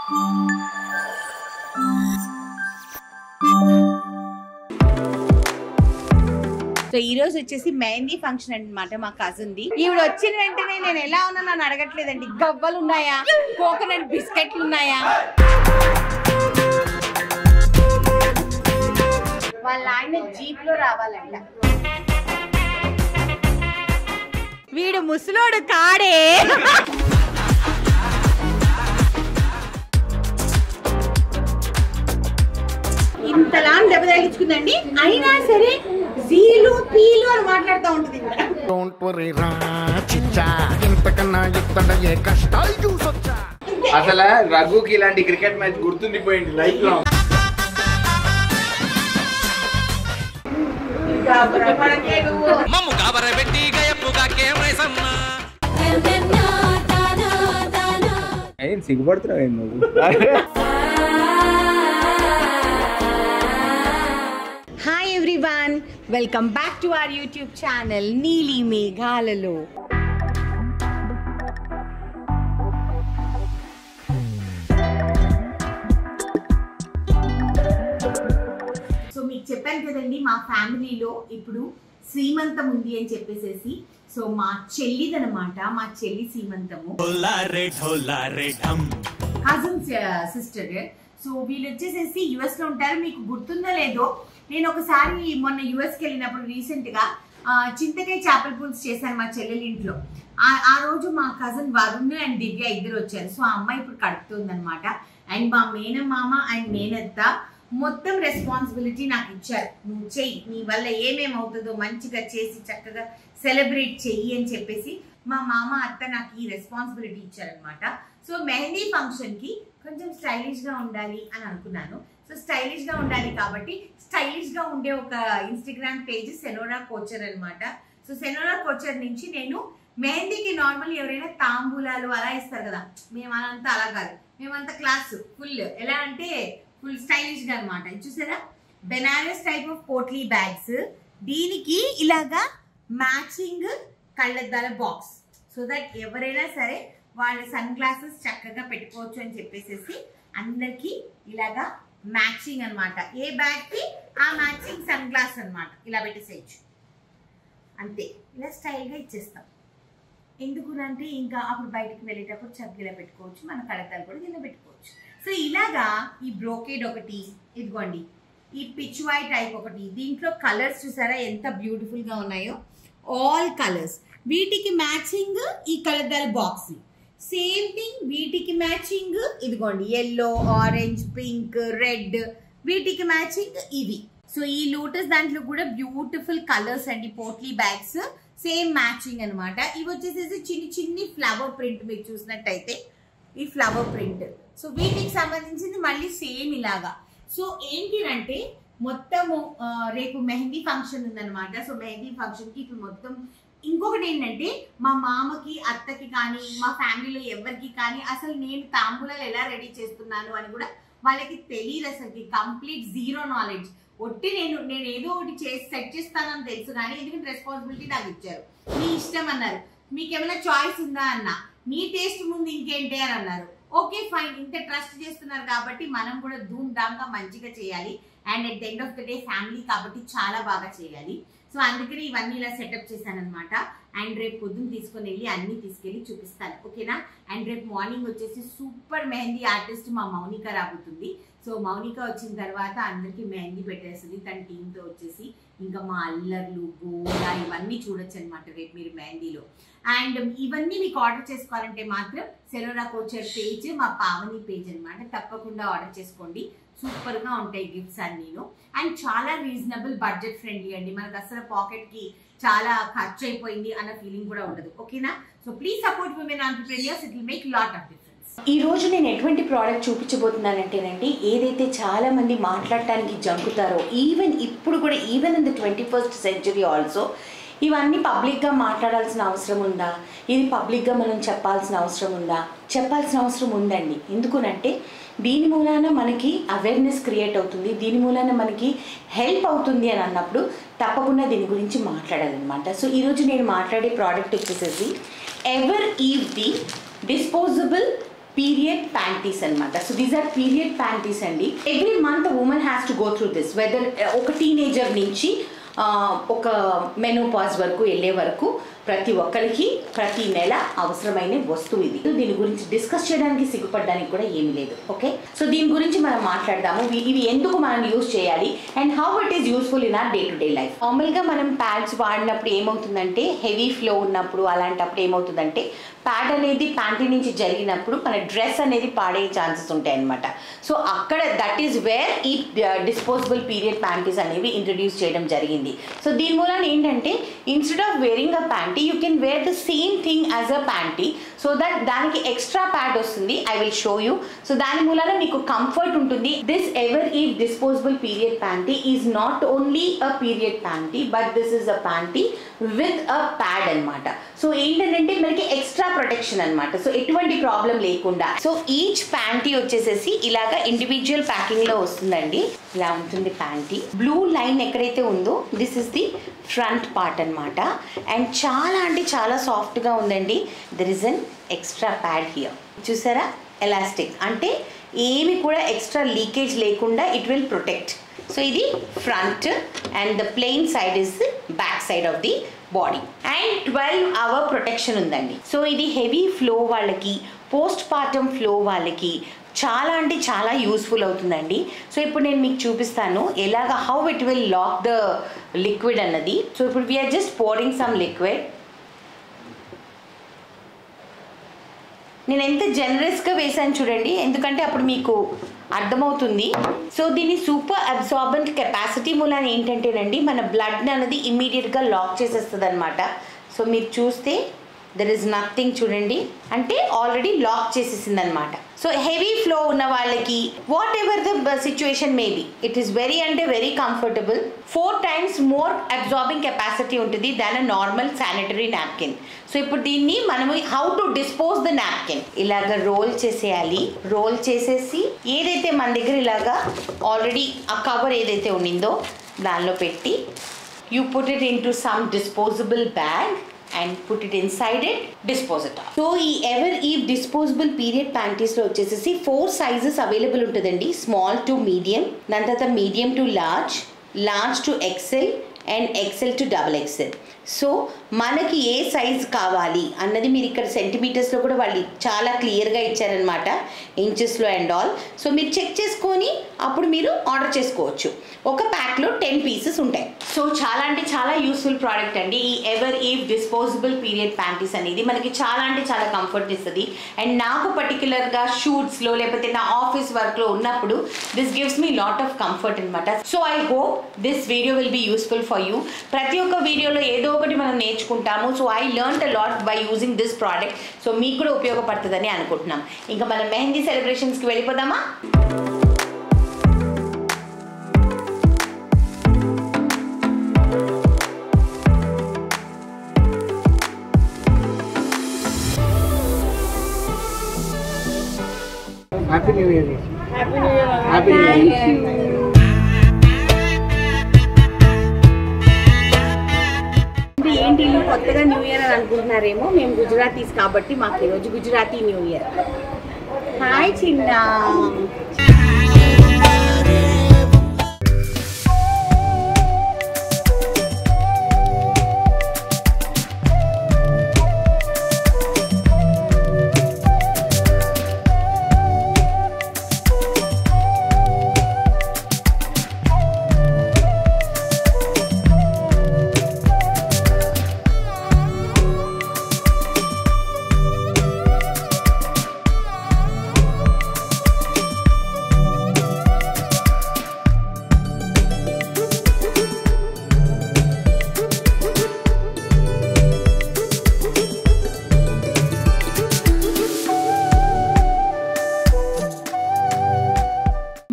So ఈ రోజు వచ్చేసి మెహందీ ఫంక్షన్ అన్నమాట మా కజిన్ ది. ఈవిడ వచ్చిన వెంటనే నేను ఎలా ఉన్నా నన్ను అడగట్లేదండి. గవ్వలు ఉన్నాయా, కోకోనట్ బిస్కెట్లు ఉన్నాయా, వాళ్ళ ఆయన జీప్ లో రావాలంట. వీడు ముసలోడు కాడే. ఇంతలా దెబ్బ తగిలించుకుందండి, అయినా సరే జీలు పీలు అని మాట్లాడుతూ ఉంటుంది. అసలు రఘుకి ఇలాంటి క్రికెట్ మ్యాచ్ గుర్తుండిపోయింది లైఫ్ లో. సిగ్గుపడుతున్నావు నువ్వు. Hi everyone, welcome back to our YouTube channel నీలి మేఘాలలో. సో మీకు చెప్పాను కదండి, మా ఫ్యామిలీలో ఇప్పుడు శ్రీమంతం ఉంది అని చెప్పేసి. సో మా చెల్లిదనమాట, మా చెల్లి శ్రీమంతము, కజిన్ సిస్టర్. సో వీళ్ళు వచ్చేసేసి యుఎస్ లో ఉంటారు. మీకు గుర్తుందో లేదో, నేను ఒకసారి మొన్న యుఎస్కి వెళ్ళినప్పుడు రీసెంట్ గా చింతకాయ చేపల పులుసు చేశాను మా చెల్లెలి ఇంట్లో. ఆ రోజు మా కజిన్ వరుణ్ అండ్ దివ్య ఇద్దరు వచ్చారు. సో ఆ అమ్మాయి ఇప్పుడు కడుపుతుంది అనమాట. అండ్ మా మేనమామ అండ్ మేనత్త మొత్తం రెస్పాన్సిబిలిటీ నాకు ఇచ్చారు. నువ్వు చెయ్యి, నీ వల్ల ఏమేమవుతుందో మంచిగా చేసి చక్కగా సెలబ్రేట్ చెయ్యి అని చెప్పేసి మా మామ అత్త నాకు ఈ రెస్పాన్సిబిలిటీ ఇచ్చారనమాట. సో మెహందీ ఫంక్షన్ కి కొంచెం స్టైలిష్ గా ఉండాలి అని అనుకున్నాను. సో స్టైలిష్ గా ఉండాలి కాబట్టి స్టైలిష్ గా ఉండే ఒక ఇన్స్టాగ్రామ్ పేజ్ సెనోరా కోచర్ అనమాట. సో సెనోరా కోచర్ నుంచి నేను మెహందీకి నార్మల్ ఎవరైనా తాంబూలాలు అలా ఇస్తారు కదా, మేము అదంతా అలా కాదు, మేమంతా క్లాస్ ఫుల్ ఎలా అంటే ఫుల్ స్టైలిష్ గా అనమాట. చూసారా, Banaras type of potli bags, దీనికి ఇలాగా మ్యాచింగ్ కళ్ళద్దాల బాక్స్, సో దట్ ఎవరైనా సరే వాళ్ళ సన్ గ్లాసెస్ చక్కగా పెట్టుకోవచ్చు అని చెప్పేసి అందరికి ఇలాగా మ్యాచింగ్ అనమాట. ఏ బ్యాగ్ కి ఆ మ్యాచింగ్ సన్ గ్లాస్ అనమాట, ఇలా పెట్టేసేయచ్చు అంతే. ఇలా స్టైల్ గా ఇచ్చేస్తాం. ఎందుకునంటే ఇంకా అప్పుడు బయటకు వెళ్ళేటప్పుడు చక్కగా పెట్టుకోవచ్చు, మన కళ్ళద్దాలు కూడా ఇలా పెట్టుకోవచ్చు. సో ఇలాగా ఈ బ్రోకేడ్ ఒకటి, ఇదిగోండి ఈ పిచ్వాయ్ టైప్ ఒకటి, దీంట్లో కలర్స్ చూసారా ఎంత బ్యూటిఫుల్ గా ఉన్నాయో, ఆల్ కలర్స్. వీటికి మ్యాచింగ్ ఈ కలర్దాల బాక్స్, సేమ్ థింగ్ వీటికి మ్యాచింగ్ ఇదిగోండి ఎల్లో, ఆరెంజ్, పింక్, రెడ్, వీటికి మ్యాచింగ్ ఇవి. సో ఈ లోటస్ దాంట్లో కూడా బ్యూటిఫుల్ కలర్స్ అండి, పోట్లీ బ్యాగ్స్ సేమ్ మ్యాచింగ్ అనమాట. ఇవి వచ్చేసేసి చిన్ని చిన్ని ఫ్లవర్ ప్రింట్, మీరు చూసినట్టయితే ఈ ఫ్లవర్ ప్రింట్. సో వీటికి సంబంధించింది మళ్ళీ సేమ్ ఇలాగా. సో ఏంటి అంటే మొత్తము రేపు మెహందీ ఫంక్షన్ ఉందన్నమాట. సో మెహందీ ఫంక్షన్ కి ఇప్పుడు మొత్తం ఇంకొకటి ఏంటంటే మా మామకి అత్తకి కానీ మా ఫ్యామిలీలో ఎవరికి కానీ అసలు నేను తాంబూలాలు ఎలా రెడీ చేస్తున్నాను అని కూడా వాళ్ళకి తెలియదు. అసలుకి కంప్లీట్ జీరో నాలెడ్జ్. ఒట్టి నేను ఏదో ఒకటి చేసి సెట్ చేస్తానని తెలుసు కానీ ఎందుకంటే రెస్పాన్సిబిలిటీ నాకు ఇచ్చారు. మీ ఇష్టం అన్నారు, మీకేమైనా చాయిస్ ఉందా అన్న, నీ టేస్ట్ ముందు ఇంకేంటి అని అన్నారు. ఓకే ఫైన్, ఇంత ట్రస్ట్ చేస్తున్నారు కాబట్టి మనం కూడా ధూమ్ ధామ్ గా మంచిగా చేయాలి. And at the end of the day family కాబట్టి చాలా బాగా చేయాలి. సో అందుకని ఇవన్నీ ఇలా సెటప్ చేశాను అనమాట. అండ్ రేపు పొద్దున్న తీసుకొని వెళ్ళి అన్ని తీసుకెళ్ళి చూపిస్తాను, ఓకేనా. అండ్ రేపు మార్నింగ్ వచ్చేసి సూపర్ మెహందీ ఆర్టిస్ట్ మా మౌనిక రాబోతుంది. సో మౌనిక వచ్చిన తర్వాత అందరికి మెహందీ పెట్టేస్తుంది తన టీంతో వచ్చేసి. ఇంకా మా అల్లర్లు, గోలా ఇవన్నీ చూడొచ్చు అనమాట రేపు మీరు మెహందీలో. అండ్ ఇవన్నీ మీకు ఆర్డర్ చేసుకోవాలంటే మాత్రం సెనోరా కోచర్ పేజ్, మా పావని పేజ్ అనమాట, తప్పకుండా ఆర్డర్ చేసుకోండి. సూపర్ గా ఉంటాయి గిఫ్ట్స్ అన్నీను. అండ్ చాలా రీజనబుల్, బడ్జెట్ ఫ్రెండ్లీ అండి. మనకు అసలు పాకెట్ కి చాలా ఖర్చు అయిపోయింది అన్న ఫీలింగ్ కూడా ఉండదు, ఓకేనా. So please support women entrepreneurs, it will make lot of difference. ఈ రోజు నేను ఎటువంటి ప్రోడక్ట్ చూపించబోతున్నానంటేనండి, ఏదైతే చాలా మంది మాట్లాడటానికి జంకుతారో, ఈవెన్ ఇప్పుడు కూడా, even in the 21st century also, ఇవన్నీ పబ్లిక్గా మాట్లాడాల్సిన అవసరం ఉందా, ఇది పబ్లిక్గా మనం చెప్పాల్సిన అవసరం ఉందా? చెప్పాల్సిన అవసరం ఉందండి. ఎందుకునంటే దీని మూలాన మనకి అవేర్నెస్ క్రియేట్ అవుతుంది, దీని మూలాన మనకి హెల్ప్ అవుతుంది అని అన్నప్పుడు తప్పకుండా దీని గురించి మాట్లాడాలన్నమాట. సో ఈరోజు నేను మాట్లాడే ప్రోడక్ట్ వచ్చేసేసి ever eve the disposable period panties అనమాట. So these are period panties అండి. Every month women has to go through this, whether ఒక టీనేజర్ నుంచి ఒక మెనోపాజ్ వరకు వెళ్ళే వరకు ప్రతి ఒక్కరికి ప్రతి నెల అవసరమైన వస్తువు ఇది. దీని గురించి డిస్కస్ చేయడానికి సిగ్గుపడడానికి కూడా ఏమీ లేదు. ఓకే, సో దీని గురించి మనం మాట్లాడదాము. ఇవి ఎందుకు మనం యూజ్ చేయాలి and how it is useful in our day to day life. నార్మల్గా మనం ప్యాడ్స్ వాడినప్పుడు ఏమవుతుందంటే, హెవీ ఫ్లో ఉన్నప్పుడు అలాంటప్పుడు ఏమవుతుందంటే ప్యాడ్ అనేది ప్యాంటీ నుంచి జరిగినప్పుడు మన డ్రెస్ అనేది పాడే ఛాన్సెస్ ఉంటాయి అనమాట. సో అక్కడ దట్ ఈస్ వేర్ ఈ డిస్పోజబుల్ పీరియడ్ ప్యాంటీస్ అనేవి ఇంట్రడ్యూస్ చేయడం జరిగింది. సో దీని మూలన ఏంటంటే instead of wearing a panty you can wear the same thing as a panty, so that దానికి ఎక్స్ట్రా ప్యాడ్ వస్తుంది. I will show you. So దాని మూలన మీకు కంఫర్ట్ ఉంటుంది. This ever eve disposable period panty is not only a period panty but this is a panty with a pad అనమాట. So ఏంటంటే మనకి extra protection అనమాట. So ఎటువంటి ప్రాబ్లం లేకుండా. సో ఈచ్ ప్యాంటీ వచ్చేసేసి ఇలాగా ఇండివిజువల్ ప్యాకింగ్ లో వస్తుందండి. ఇలా ఉంటుంది ప్యాంటీ. బ్లూ లైన్ ఎక్కడైతే ఉందో this is the front part అనమాట. అండ్ చాలా అంటే చాలా సాఫ్ట్గా ఉందండి. There is an extra pad here. చూసారా, ఎలాస్టిక్ అంటే ఏమి కూడా ఎక్స్ట్రా లీకేజ్ లేకుండా ఇట్ విల్ ప్రొటెక్ట్. సో ఇది front and the plain side is back side of the body. And 12 hour protection ఉందండి. సో ఇది హెవీ ఫ్లో వాళ్ళకి, పోస్ట్ పార్టమ్ ఫ్లో వాళ్ళకి చాలా అంటే చాలా యూస్ఫుల్ అవుతుందండి. సో ఇప్పుడు నేను మీకు చూపిస్తాను ఎలాగా how it will lock the liquid అన్నది. సో ఇప్పుడు we are just pouring some liquid. నేను ఎంత జనరస్గా వేసాను చూడండి, ఎందుకంటే అప్పుడు మీకు అర్థమవుతుంది. సో దీని సూపర్ అబ్సార్బెంట్ కెపాసిటీ మూలాన ఏంటంటేనండి మన బ్లడ్ అనేది ఇమ్మీడియట్గా లాక్ చేసేస్తుంది అనమాట. సో మీరు చూస్తే దెర్ ఇస్ నథింగ్ చూడండి, అంటే ఆల్రెడీ లాక్ చేసేసింది అనమాట. సో హెవీ ఫ్లో ఉన్న వాళ్ళకి whatever the situation maybe it is very అంటే very comfortable. 4 times more absorbing capacity ఉంటుంది than a normal sanitary napkin. So ఇప్పుడు దీన్ని మనము how to dispose the napkin ఇలాగ రోల్ చేసేయాలి. రోల్ చేసేసి ఏదైతే మన దగ్గర ఇలాగా ఆల్రెడీ ఆ కవర్ ఏదైతే ఉండిందో దానిలో పెట్టి you put it in to some disposable bag and put it inside it, dispose it off. So ఈ ఎవర్ ఈవ్ డిస్పోజబుల్ పీరియడ్ ప్యాంటీస్లో వచ్చేసి 4 sizes అవైలబుల్ ఉంటుందండి. స్మాల్ టు మీడియం, దాని తర్వాత medium to large, large to XL and XL to XXL. So మనకి ఏ size కావాలి అన్నది మీరు ఇక్కడ సెంటీమీటర్స్లో కూడా వాళ్ళు చాలా క్లియర్గా ఇచ్చారనమాట, ఇంచెస్లో అండ్ ఆల్. సో మీరు చెక్ చేసుకొని అప్పుడు మీరు ఆర్డర్ చేసుకోవచ్చు. ఒక ప్యాక్లో 10 pieces ఉంటాయి. సో చాలా అంటే చాలా యూస్ఫుల్ ప్రోడక్ట్ అండి ఈ ever eve disposable period panties అనేది. మనకి చాలా అంటే చాలా కంఫర్ట్ ఇస్తుంది. అండ్ నాకు పర్టికులర్గా షూట్స్లో లేకపోతే నా ఆఫీస్ వర్క్లో ఉన్నప్పుడు this gives me lot of comfort అనమాట. So I hope this video will be useful for you. ప్రతి ఒక్క వీడియోలో ఏదో ఒకటి మనం నేర్చుకుంటాము. So I learned a lot by using this product. So మీకు కూడా ఉపయోగపడుతుందని అనుకుంటున్నాం. ఇంకా మనం మెహందీ సెలబ్రేషన్స్కి వెళ్ళిపోదామా? Happy new year. Happy new year. Happy new year. ఏంటి కొత్తగా న్యూ ఇయర్ అని అనుకుంటున్నారేమో, మేము గుజరాతీస్ కాబట్టి మాకు ఈరోజు గుజరాతీ న్యూ ఇయర్. హాయ్ చిన్న.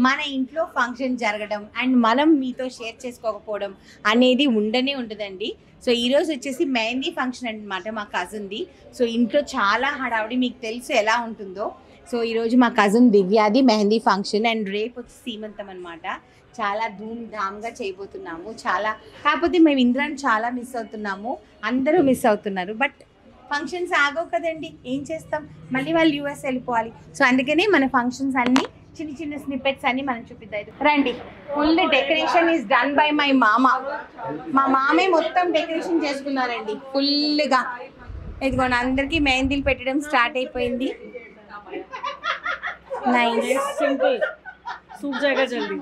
మన ఇంట్లో ఫంక్షన్ జరగడం అండ్ మనం మీతో షేర్ చేసుకోకపోవడం అనేది ఉండనే ఉంటుందండి. సో ఈరోజు వచ్చేసి మెహందీ ఫంక్షన్ అనమాట మా కజిన్ది. సో ఇంట్లో చాలా హడావిడి, మీకు తెలుసు ఎలా ఉంటుందో. సో ఈరోజు మా కజిన్ దివ్యాది మెహందీ ఫంక్షన్ అండ్ రేపు వచ్చి సీమంతం అనమాట. చాలా ధూమ్ధామ్గా చేయబోతున్నాము. కాకపోతే మేము ఇంద్రాన్ని చాలా మిస్ అవుతున్నాము, అందరూ మిస్ అవుతున్నారు. బట్ ఫంక్షన్స్ ఆగవు కదండి, ఏం చేస్తాం, మళ్ళీ వాళ్ళు యూఎస్ వెళ్ళిపోవాలి. సో అందుకని మన ఫంక్షన్స్ అన్ని చిన్న చిన్న స్నిప్పెట్స్ అన్ని మనం చూపిద్దాం. రండి, full decoration is done by my మామ. మా మామే మొత్తం డెకరేషన్ చేసుకున్నారండి ఫుల్గా. ఇదిగోండి, అందరికీ మెహందీలు పెట్టడం స్టార్ట్ అయిపోయింది. నైస్, సింపుల్ सूख जाएगा जल्दी.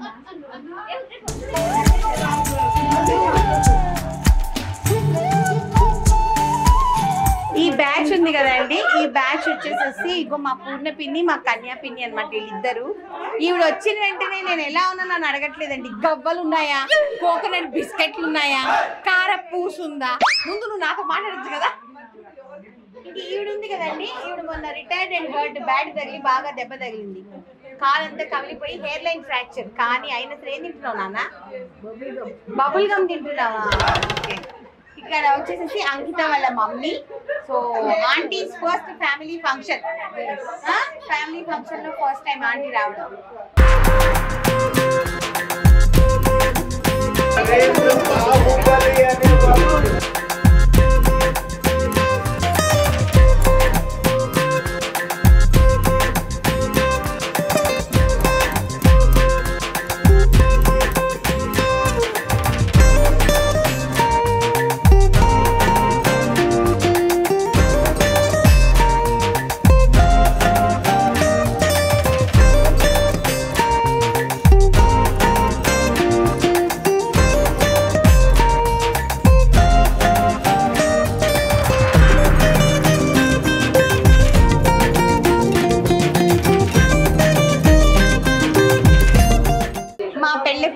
ఈ బ్యాచ్ ఉంది కదండి, ఈ బ్యాచ్ వచ్చేసేసి ఇగో మా పూర్ణ పిన్ని, మా కన్యా పిన్ని అనమాట వీళ్ళిద్దరు. ఈవిడ వచ్చిన వెంటనే నేను ఎలా ఉన్నా నన్ను అడగట్లేదండి. గవ్వలు ఉన్నాయా, కోకోనట్ బిస్కెట్లు ఉన్నాయా, కారపూస ఉందా, ముందు నువ్వు నాతో మాట్లాడచ్చు కదా. ఇంక ఈవిడ ఉంది కదండి, ఈవిడ మొన్న రిటైర్డ్ అండ్ హర్ట్, బ్యాట్ తగిలి బాగా దెబ్బ తగిలింది, కాలంతా కమిలిపోయి హెయిర్ లైన్ ఫ్రాక్చర్. కానీ అయినా సరే ఏం తింటున్నావు నాన్న? బబుల్ గమ్ తింటున్నావా? ఇక్కడ వచ్చేసి అంకిత వాళ్ళ mummy. So aunties first family function, family function లో ఫస్ట్ టైం ఆంటీ రావడం.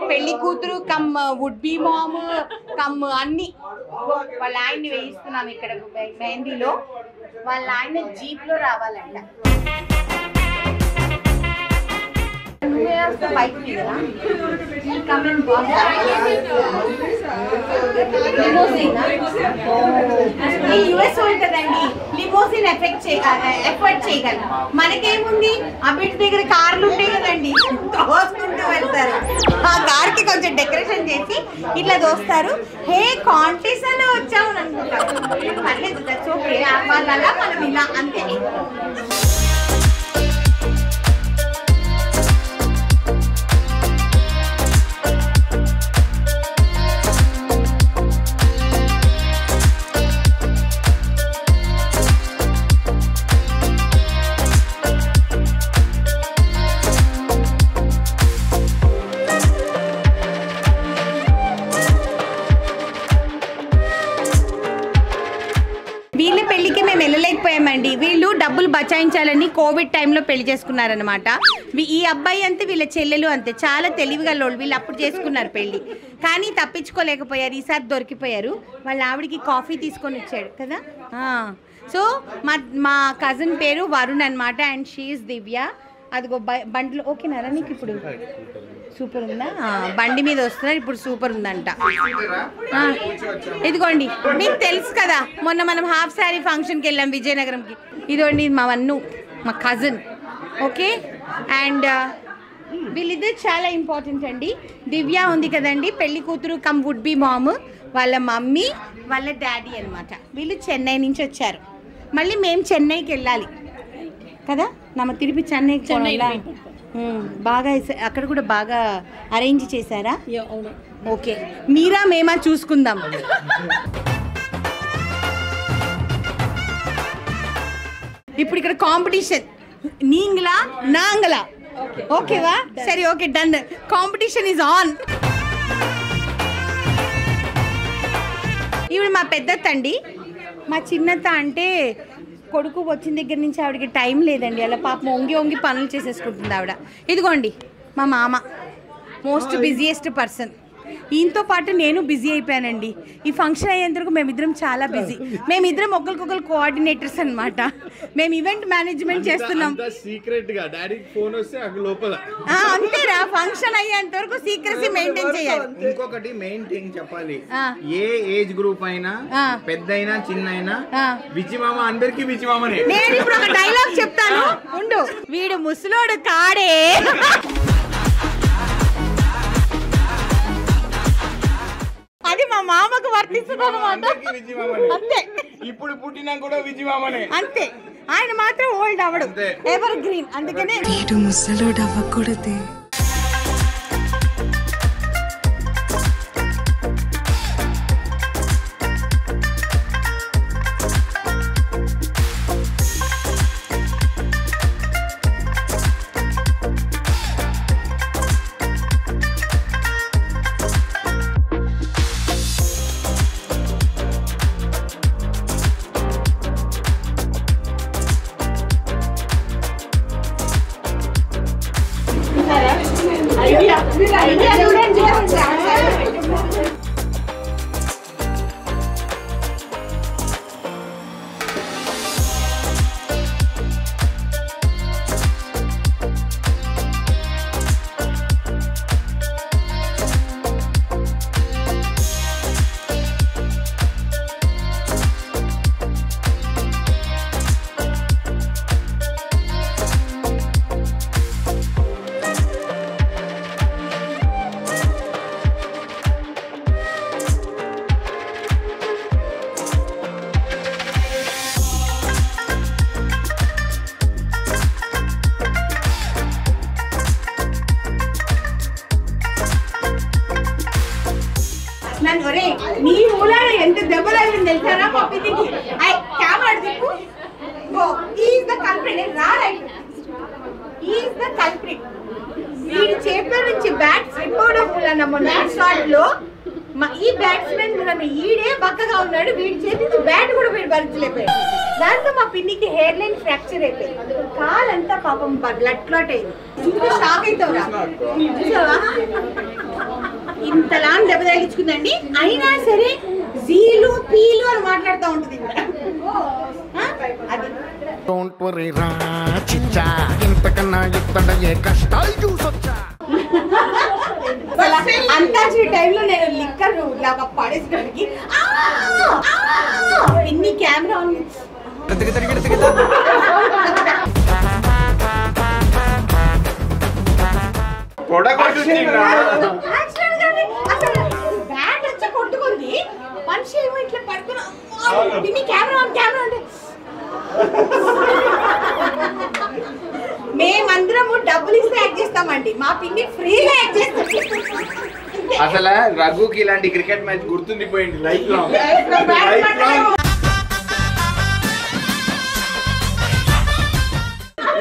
పెళ్లి కూతురు cum would be mom cum అన్ని వాళ్ళ ఆయన్ని వేయిస్తున్నాం ఇక్కడ మెహందీలో. వాళ్ళ ఆయన జీప్ లో రావాలంట. కదండి, లిమోసిన్ ఎఫర్ట్ చేయగలం. మనకేముంది, అబిట్ దగ్గర కార్లు ఉంటాయి కదండి, దోసుకుంటూ వెళ్తారు. ఆ కార్ కి కొంచెం డెకరేషన్ చేసి ఇట్లా దోస్తారు. హే కాంపిటీషన్ లో వచ్చాము అనుకుంటారు, పర్లేదు, ఓకే, వాళ్ళ మనం ఇలా అంతే. వీళ్ళ పెళ్లికి మేము వెళ్ళలేకపోయామండి. వీళ్ళు డబ్బులు బచాయించాలని కోవిడ్ టైంలో పెళ్లి చేసుకున్నారనమాట. ఈ అబ్బాయి అంతే, వీళ్ళ చెల్లెలు అంతే, చాలా తెలివిగల్లోళ్ళు. వీళ్ళు అప్పుడు చేసుకున్నారు పెళ్లి, కానీ తప్పించుకోలేకపోయారు. ఈసారి దొరికిపోయారు. వాళ్ళ ఆవిడికి కాఫీ తీసుకొని ఇచ్చాడు కదా. సో మా కజిన్ పేరు వరుణ్ అనమాట, అండ్ షీఈస్ దివ్య. అదిగో బండిలో ఓకేనారా నీకు? ఇప్పుడు సూపర్ ఉందా? బండి మీద వస్తున్నారు ఇప్పుడు, సూపర్ ఉందంట. ఇదిగోండి, మీకు తెలుసు కదా, మొన్న మనం హాఫ్ శారీ ఫంక్షన్కి వెళ్ళాం విజయనగరంకి. ఇదిగోండి మా వన్ను, మా కజిన్. ఓకే, అండ్ వీళ్ళిద్దరు చాలా ఇంపార్టెంట్ అండి. దివ్య ఉంది కదండి, పెళ్లి కూతురు కమ్ వుడ్ బి మామ్, వాళ్ళ మమ్మీ వాళ్ళ డాడీ అనమాట. వీళ్ళు చెన్నై నుంచి వచ్చారు. మళ్ళీ మేము చెన్నైకి వెళ్ళాలి కదా, నమ్మ తిరిపి చెన్నైకి బాగా అక్కడ కూడా బాగా అరేంజ్ చేశారా? ఓకే, మీరా మేమా చూసుకుందాం. ఇప్పుడు ఇక్కడ కాంపిటీషన్, నీంగ్లా నాంగలా, ఓకేవా? సరే, okay, done. Competition is on. ఇవి మా పెద్దత్త అండి. మా చిన్నత్త అంటే కొడుకు వచ్చిన దగ్గర నుంచి ఆవిడకి టైం లేదండి, అలా పాపం వంగి పనులు చేసేసుకుంటుంది ఆవిడ. ఇదిగోండి మా మామ, మోస్ట్ బిజియెస్ట్ పర్సన్. ఈయనతో పాటు నేను బిజీ అయిపోయానండి. ఈ ఫంక్షన్ అయ్యేందుకు మేమిద్దరం చాలా బిజీ. మేమిద్దరం ఒకరికొకరు కోఆర్డినేటర్స్ అనమాట. మేము ఈవెంట్ మేనేజ్మెంట్ చేస్తున్నాం. అంతేరా, ఫంక్షన్ అయ్యేంత వరకు సీక్రెసీ మెయింటైన్ చేయాలి. ఇంకొకటి మెయిన్ థింగ్ చెప్పాలి, ఏ ఏజ్ గ్రూప్ అయినా, పెద్దయినా చిన్నైనా, విచిమామ అందరికి విచిమామనే. నేను ఇప్పుడు ఒక డైలాగ్ చెప్తాను, ఉండు. వీడు ముసలోడు కాడే, అది మా మామకు వర్తిస్తుంది అన్నమాట. అంతే. ఇప్పుడు పుట్టినా కూడా విజయమామనే అంతే. ఆయన మాత్రం ఓల్డ్ అవడు, ఎవర్ గ్రీన్. అందుకనే ముసలోడు అవ్వకూడదే. నీ మూలాన ఎంత దెబ్బలు తెలుసారా మా పిన్నికి. కెమెరా దిక్కు. వీడి చేతిలో నుంచి బ్యాట్ స్లిప్ అవడం వలన మొన్న షాట్ లో ఈ బ్యాట్స్మెన్ వలన ఈడే బక్కగా ఉన్నాడు. వీడి చేతి నుంచి బ్యాట్ కూడా వీడు భరించలేకపోయాడు. దాంతో మా పిన్నికి హెయిర్ లైన్ ఫ్రాక్చర్ అయిపోయింది. కాలంతా పాపం బ్లడ్ క్లాట్ అయింది. చూస్తే షాక్ అవుతావురా. చూసావా ఇంతలా దెబ్బ తగిలించుకుందండి. అయినా సరే జీలు పీలు అని మాట్లాడుతూ ఉంటుంది. అది అంతాక్షరి టైంలో నేను లిక్కర్ లాగా పడేసడానికి పిన్ని కెమెరా ఉంది. బ్యాట్ వచ్చి కొట్టుకుంది. మనిషి ఏమో ఇట్లా పడుకున్నా పిన్ని కెమెరా అంటే మేమందరము డబ్బులు ఇస్తే యాక్ట్ చేస్తామండి. మా పిన్ని ఫ్రీగా యాక్ట్ చేస్తాం. అసలు రఘుకి ఇలాంటి క్రికెట్ మ్యాచ్ గుర్తుండిపోయింది లైఫ్ లో.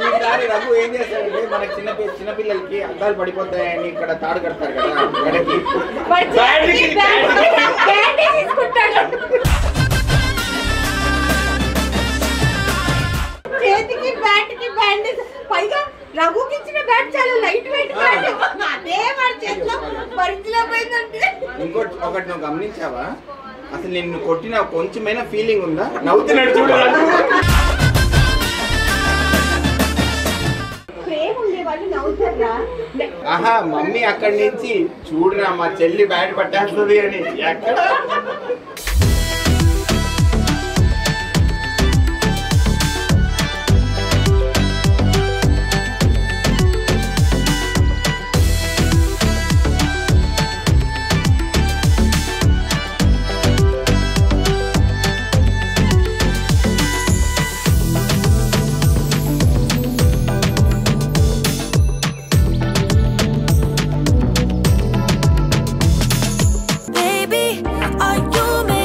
ఈసారి రఘు ఏం చేస్తాడంటే మనకి చిన్నపిల్లలకి అద్దాలు పడిపోతాయని ఇక్కడ తాడు కడతారు కదా గడకి. చేతికి బ్యాట్ కి బ్యాండేజ్. పైగా రఘుకి ఇచ్చిన బ్యాట్ చాలా లైట్ వెయిట్ బ్యాట్. అదే వాడి చేతిలో పరిచలేకపోయిందంటే. ఇంకోటి ఒకటి నువ్వు గమనించావా? అసలు నిన్ను కొట్టిన కొంచెమైనా ఫీలింగ్ ఉందా? నవ్వుతున్నాడు చూడు. ప్రేమ ఉండే వాళ్ళు నవ్వుతారా? ఆహా మమ్మీ అక్కడి నుంచి చూడురా మా చెల్లి బ్యాట్ పట్టేస్తుంది అని. ఎక్కడ Are you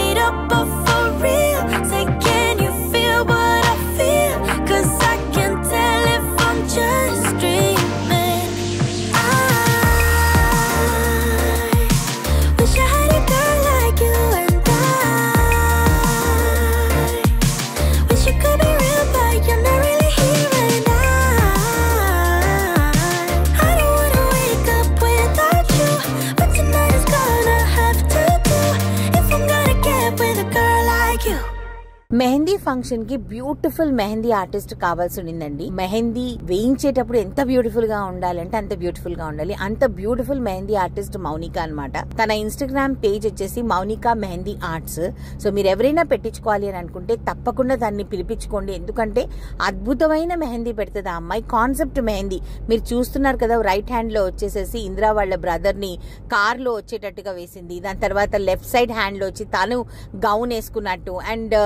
ఫంక్షన్ కి బ్యూటిఫుల్ మెహందీ ఆర్టిస్ట్ కావాల్సి ఉండిందండి. మెహందీ వేయించేటప్పుడు ఎంత బ్యూటిఫుల్ గా ఉండాలంటే అంత బ్యూటిఫుల్ గా ఉండాలి. అంత బ్యూటిఫుల్ మెహందీ ఆర్టిస్ట్ మౌనిక అన్నమాట. తన ఇన్స్టాగ్రామ్ పేజ్ వచ్చేసి మౌనిక మెహందీ ఆర్ట్స్. సో మీరు ఎవరైనా పెట్టించుకోవాలి అని అనుకుంటే తప్పకుండా దాన్ని పిలిపించుకోండి. ఎందుకంటే అద్భుతమైన మెహందీ పెడుతుంది ఆ అమ్మాయి. కాన్సెప్ట్ మెహందీ మీరు చూస్తున్నారు కదా, రైట్ హ్యాండ్ లో వచ్చేసేసి ఇందిరా వాళ్ళ బ్రదర్ ని కార్ లో వచ్చేటట్టుగా వేసింది. దాని తర్వాత లెఫ్ట్ సైడ్ హ్యాండ్ లో వచ్చి తను గౌన్ వేసుకున్నట్టు, అండ్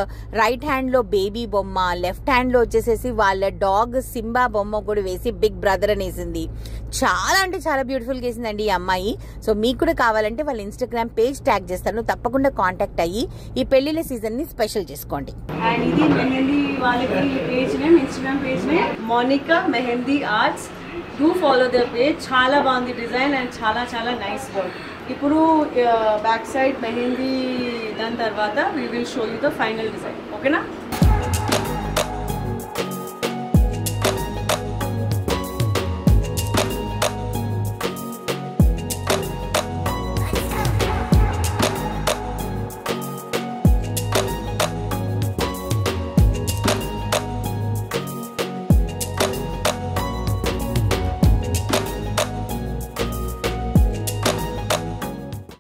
రైట్ హ్యాండ్ లో బేబీ బొమ్మ, లెఫ్ట్ హ్యాండ్ లో వచ్చేసేసి వాళ్ళ డాగ్ సింబా బొమ్మ కూడా వేసి బిగ్ బ్రదర్ అని వేసింది. చాలా అంటే చాలా బ్యూటిఫుల్ గా వేసిందండి ఈ అమ్మాయి. సో మీకు కూడా కావాలంటే వాళ్ళ ఇన్స్టాగ్రామ్ పేజ్ ట్యాగ్ చేస్తాను, తప్పకుండా కాంటాక్ట్ అయ్యి ఈ పెళ్లిళ్ళ సీజన్ ని స్పెషల్ చేసుకోండి. అండ్ ఇది మెహందీ వాళ్ళకి page name, Instagram page name Monika mehndi arts. Do follow the page. చాలా బాగుంది డిజైన్ అండ్ చాలా చాలా నైస్ వర్క్. ఇప్పుడు బ్యాక్ సైడ్ మెహందీ దాని తర్వాత we will show you the final design. ఓకేనా?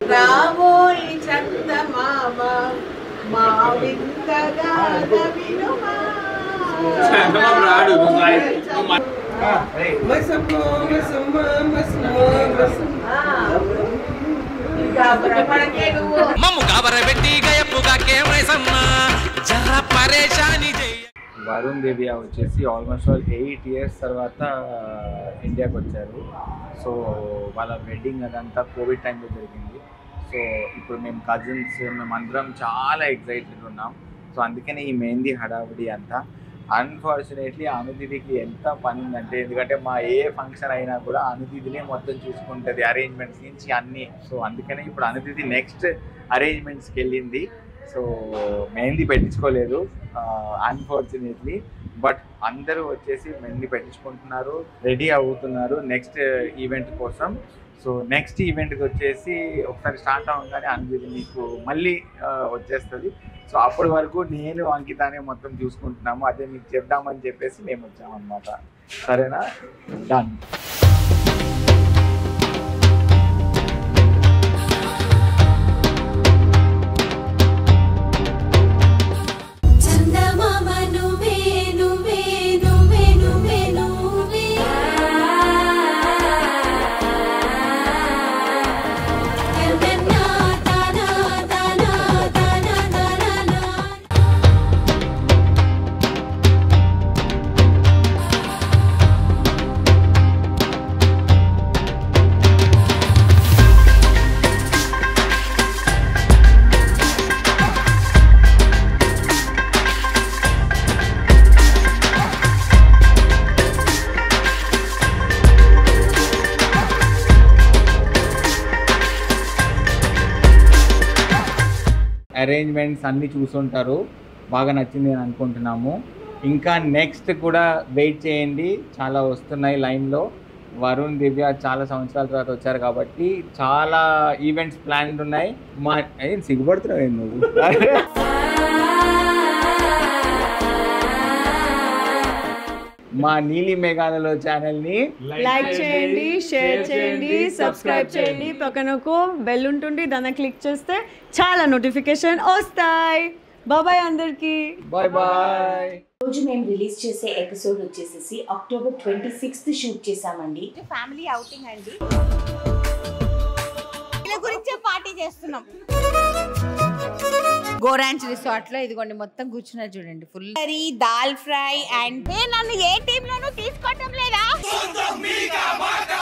రామోయి చందమామ మా వింతగాన వినుమా. వరుణ్ దేవియా వచ్చేసి ఆల్మోస్ట్ 8 years తర్వాత ఇండియాకి వచ్చారు. సో వాళ్ళ వెడ్డింగ్ అదంతా కోవిడ్ టైంలో జరిగింది. సో ఇప్పుడు మేము కజిన్స్ మేమందరం చాలా ఎక్సైటెడ్ ఉన్నాం. సో అందుకనే ఈ మెహందీ హడావిడి అంతా. అన్ఫార్చునేట్లీ అనుదిదికి ఎంత పని ఉందంటే, ఎందుకంటే మా ఏ ఫంక్షన్ అయినా కూడా అనుదిదినే మొత్తం చూసుకుంటుంది, అరేంజ్మెంట్స్ నుంచి అన్నీ. సో అందుకనే ఇప్పుడు అనుదిది నెక్స్ట్ అరేంజ్మెంట్స్కి వెళ్ళింది. సో మెహందీ పెట్టించుకోలేదు అన్ఫార్చునేట్లీ. బట్ అందరూ వచ్చేసి మెహందీ పెట్టించుకుంటున్నారు, రెడీ అవుతున్నారు నెక్స్ట్ ఈవెంట్ కోసం. సో నెక్స్ట్ ఈవెంట్కి వచ్చేసి ఒకసారి స్టార్ట్ అవ్వగానే అనుదిది మీకు మళ్ళీ వచ్చేస్తుంది. సో అప్పటి వరకు నేను అంకితానే మొత్తం చూసుకుంటున్నాము. అదే మీకు చెప్దామని చెప్పేసి మేము వచ్చామన్నమాట. సరేనా? డన్. అరేంజ్మెంట్స్ అన్నీ చూసుంటారు, బాగా నచ్చింది అని అనుకుంటున్నాము. ఇంకా నెక్స్ట్ కూడా వెయిట్ చేయండి, చాలా వస్తున్నాయి లైన్లో. వరుణ్ దివ్య చాలా సంవత్సరాల తర్వాత వచ్చారు కాబట్టి చాలా ఈవెంట్స్ ప్లాన్డ్ ఉన్నాయి. ఏం సిగ్గుపడుతున్నావు నువ్వు? మా నీలి మేఘాలలో ఛానల్ని లైక్ చేయండి, షేర్ చేయండి, సబ్స్క్రైబ్ చేయండి. పక్కనకు బెల్ ఉంటుంది, దాన్ని క్లిక్ చేస్తే చాలా నోటిఫికేషన్ వస్తాయి. బాయ్ అందరికి. Bye bye. రోజు మేము రిలీజ్ చేసే ఎపిసోడ్ వచ్చేసి October 26th షూట్ చేసామండి. ఫ్యామిలీ అవుటింగ్ అండి, ఇలా గురించే పార్టీ చేస్తున్నాం. గోరాంచ్ రిసార్ట్ లో ఇదిగోండి మొత్తం కూర్చున్నారు చూడండి, full curry, dal fry. And నన్ను ఏ టీమ్ లోనూ తీసుకోవటం లేదా?